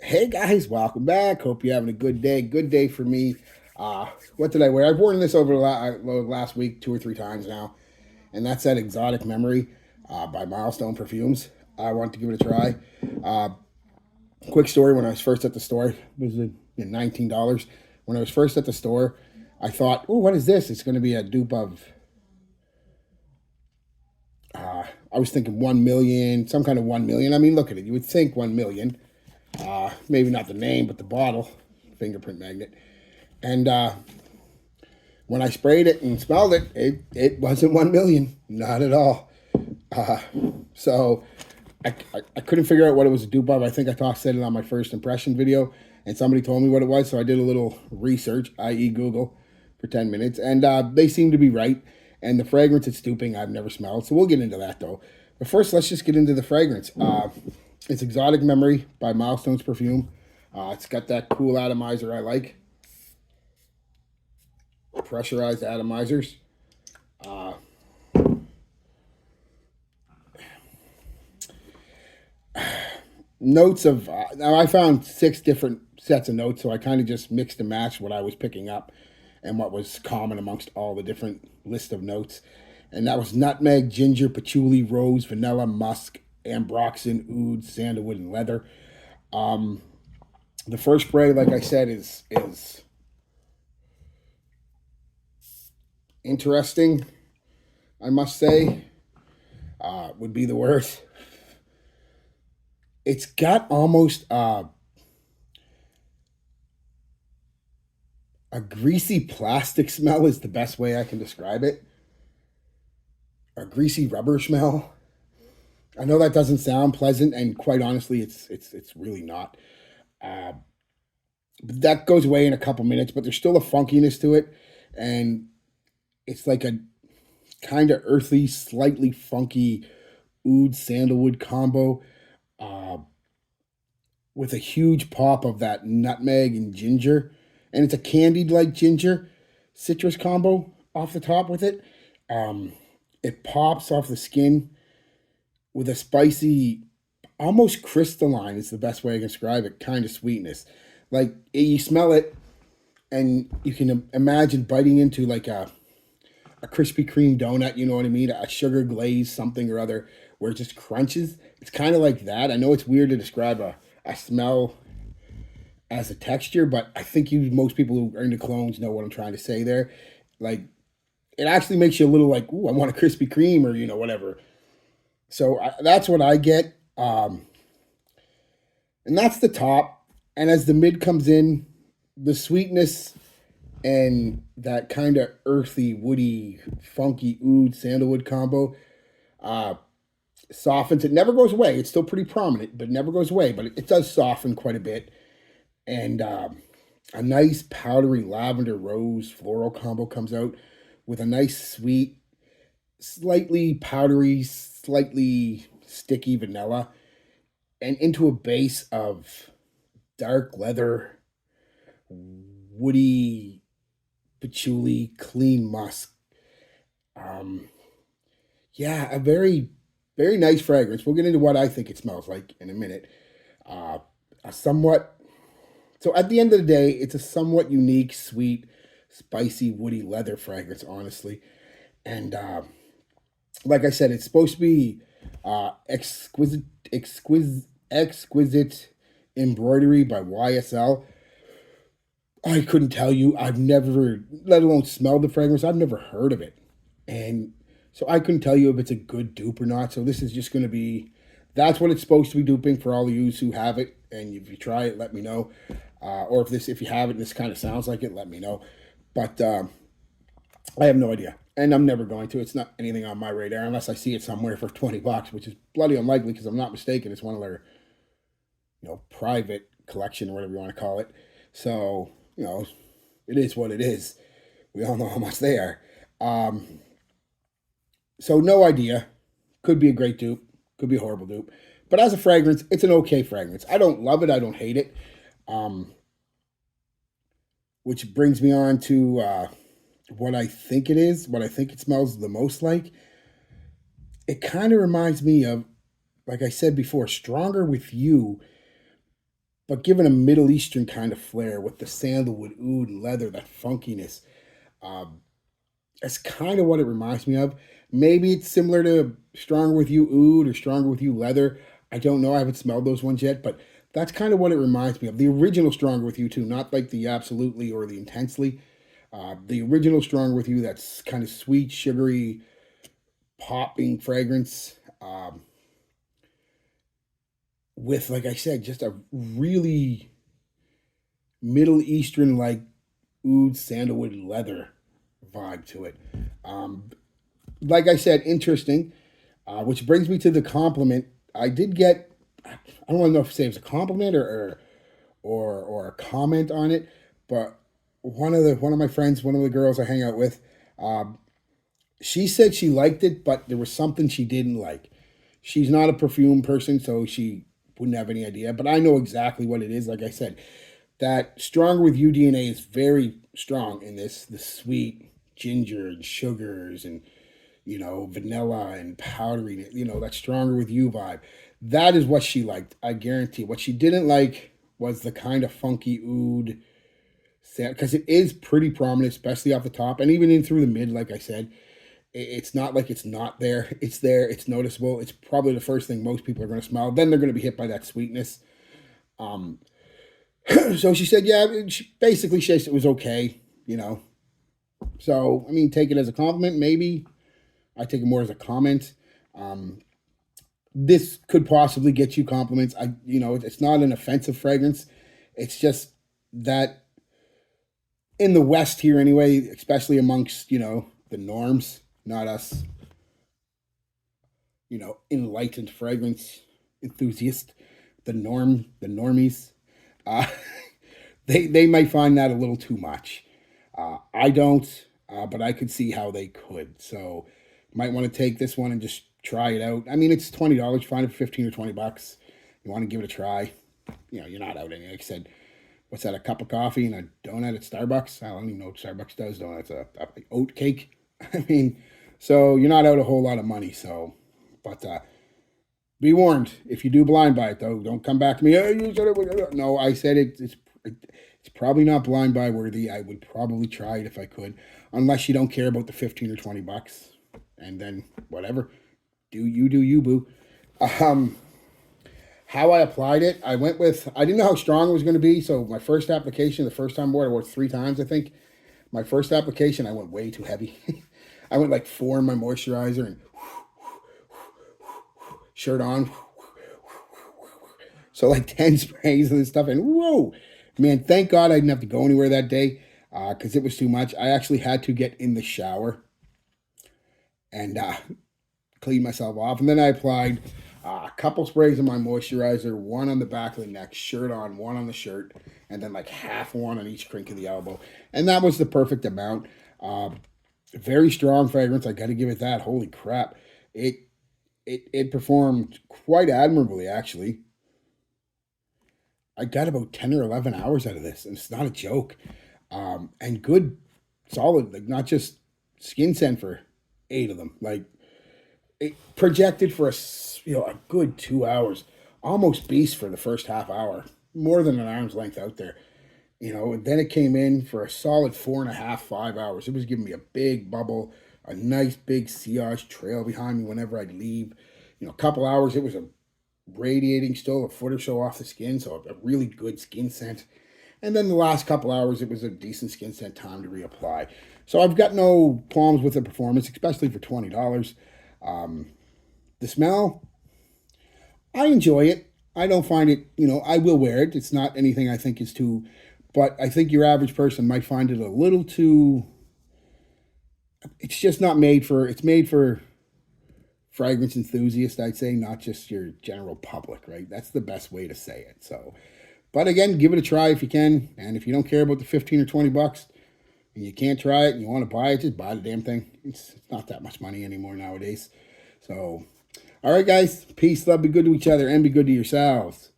Hey guys, welcome back. Hope you're having a good day. Good day for me. What did I wear? I've worn this over the last week 2 or 3 times now, and that's that Exotic Memory by Milestone Perfumes. I want to give it a try. Uh, Quick story: when I was first at the store, it was $19. When I was first at the store, I thought, "Oh, what is this? It's going to be a dupe of." I was thinking 1 million, some kind of 1 million. I mean, look at it. You would think 1 million. Maybe not the name, but the bottle, fingerprint magnet. And when I sprayed it and smelled it, it wasn't 1 million, not at all. Uh, so I couldn't figure out what it was a dupe of. I think said it on my first impression video, and somebody told me what it was. So I did a little research, i.e., Google, for 10 minutes, and they seem to be right. And the fragrance it's duping, I've never smelled. So we'll get into that though. But first, let's just get into the fragrance. It's Exotic Memory by Milestone's Perfume. It's got that cool atomizer I like. Pressurized atomizers. Uh, Notes of now I found 6 different sets of notes, so I kind of just mixed and matched what I was picking up and what was common amongst all the different list of notes. And that was nutmeg, ginger, patchouli, rose, vanilla, musk, ambroxan, oud, sandalwood, and leather. The first spray, like I said, is interesting. I must say, would be the word. It's got almost a greasy plastic smell is the best way I can describe it. A greasy rubber smell. I know that doesn't sound pleasant, and quite honestly, it's really not. Uh, but that goes away in a couple minutes, but there's still a funkiness to it, and it's like a kind of earthy, slightly funky oud sandalwood combo uh, with a huge pop of that nutmeg and ginger, and it's a candied like ginger citrus combo off the top with it. Um, it pops off the skin with a spicy, almost crystalline is the best way I can describe it, kind of sweetness. Like you smell it and you can imagine biting into like a Krispy Kreme donut, you know what I mean? A sugar glaze, something or other, where it just crunches. It's kind of like that. I know it's weird to describe a smell as a texture, but I think most people who are into clones know what I'm trying to say there. Like it actually makes you a little like, ooh, I want a Krispy Kreme or whatever. So that's what I get, and that's the top. And as the mid comes in, the sweetness and that kind of earthy, woody, funky oud sandalwood combo uh, softens. It never goes away. It's still pretty prominent, but it never goes away. But it does soften quite a bit. And a nice powdery lavender rose floral combo comes out with a nice sweet, slightly powdery, slightly sticky vanilla, and into a base of dark leather, woody patchouli, clean musk. Um, yeah, a very nice fragrance. We'll get into what I think it smells like in a minute. Uh, a somewhat So at the end of the day, it's a somewhat unique, sweet, spicy, woody leather fragrance, honestly. And like I said, it's supposed to be exquisite embroidery by YSL. I couldn't tell you. I've never, let alone smelled the fragrance. I've never heard of it, and so I couldn't tell you if it's a good dupe or not. So this is just going to be, that's what it's supposed to be duping for all of you who have it. And if you try it, let me know. Or if you have it, this kind of sounds like it, let me know. But I have no idea, and I'm never going to. It's not anything on my radar unless I see it somewhere for $20, which is bloody unlikely because I'm not mistaken. It's one of their private collection or whatever you want to call it. So it is what it is. We all know how much they are. Um, so no idea. Could be a great dupe. Could be a horrible dupe. But as a fragrance, it's an okay fragrance. I don't love it. I don't hate it. Um, which brings me on to what I think it is, what I think it smells the most like. It kind of reminds me of, like I said before, Stronger with You, but given a Middle Eastern kind of flair with the sandalwood, oud, and leather, that funkiness. Um, that's kind of what it reminds me of. Maybe it's similar to Stronger With You Oud or Stronger With You Leather. I don't know. I haven't smelled those ones yet, but that's kind of what it reminds me of. The original Stronger With You too, not like the Absolutely or the Intensely. The original Stronger With You, that's kind of sweet, sugary, popping fragrance. With, like I said, just a really Middle Eastern like oud, sandalwood, leather vibe to it. Um, like I said, interesting. Which brings me to the compliment. I did get. I don't want to know if to say it was a compliment or a comment on it, but one of my friends, one of the girls I hang out with, um, she said she liked it, but there was something she didn't like. She's not a perfume person, so she wouldn't have any idea. But I know exactly what it is. Like I said, that Stronger With You DNA is very strong in this. The sweet ginger and sugars and vanilla and powdery, that Stronger With You vibe. That is what she liked, I guarantee. What she didn't like was the kind of funky oud, because it is pretty prominent, especially off the top and even in through the mid, like I said. It's not like it's not there. It's there. It's noticeable. It's probably the first thing most people are going to smell. Then they're going to be hit by that sweetness. Um, so she said, yeah, basically she said it was okay, So, I mean, take it as a compliment, maybe. I take it more as a comment. Um, this could possibly get you compliments. It's not an offensive fragrance. It's just that in the West here anyway, especially amongst, the norms, not us, enlightened fragrance enthusiasts, the normies, uh, they might find that a little too much. I don't, but I could see how they could. So, might want to take this one and just try it out. I mean, it's $20. Find it for 15 or $20. You want to give it a try. You're not out any. Like I said, what's that? A cup of coffee and a donut at Starbucks? I don't even know what Starbucks does. Donuts, a oat cake. I mean, so you're not out a whole lot of money. So, but be warned. If you do blind buy it, though, don't come back to me. Hey, you said it. No, I said it's probably not blind buy worthy. I would probably try it if I could, unless you don't care about the 15 or $20. And then whatever, do you, boo. Um, how I applied it, I didn't know how strong it was going to be. So my first application, the first time I wore it 3 times, I think. My first application, I went way too heavy. I went like 4 in my moisturizer and shirt on. So like 10 sprays of this stuff. And whoa, man, thank God I didn't have to go anywhere that day because it was too much. I actually had to get in the shower and clean myself off. And then I applied a couple sprays of my moisturizer, one on the back of the neck, shirt on, one on the shirt, and then like half one on each crink of the elbow. And that was the perfect amount. Very strong fragrance. I got to give it that. Holy crap. It performed quite admirably, actually. I got about 10 or 11 hours out of this, and it's not a joke. And good, solid, like not just skin scent for 8 of them. Like it projected for a good 2 hours, almost beast for the first half hour, more than an arm's length out there. And then it came in for a solid 4.5, 5 hours. It was giving me a big bubble, a nice big sillage trail behind me whenever I'd leave. A couple hours, it was radiating still a foot or so off the skin, so a really good skin scent. And then the last couple hours, it was a decent skin scent time to reapply. So I've got no qualms with the performance, especially for $20. The smell, I enjoy it. I don't find it, I will wear it. It's not anything I think is too, but I think your average person might find it a little too, it's just not made for, it's made for fragrance enthusiasts, I'd say, not just your general public, right? That's the best way to say it. So, but again, give it a try if you can. And if you don't care about the 15 or $20 and you can't try it and you want to buy it, just buy the damn thing. It's not that much money anymore nowadays. So, all right, guys, peace, love, be good to each other, and be good to yourselves.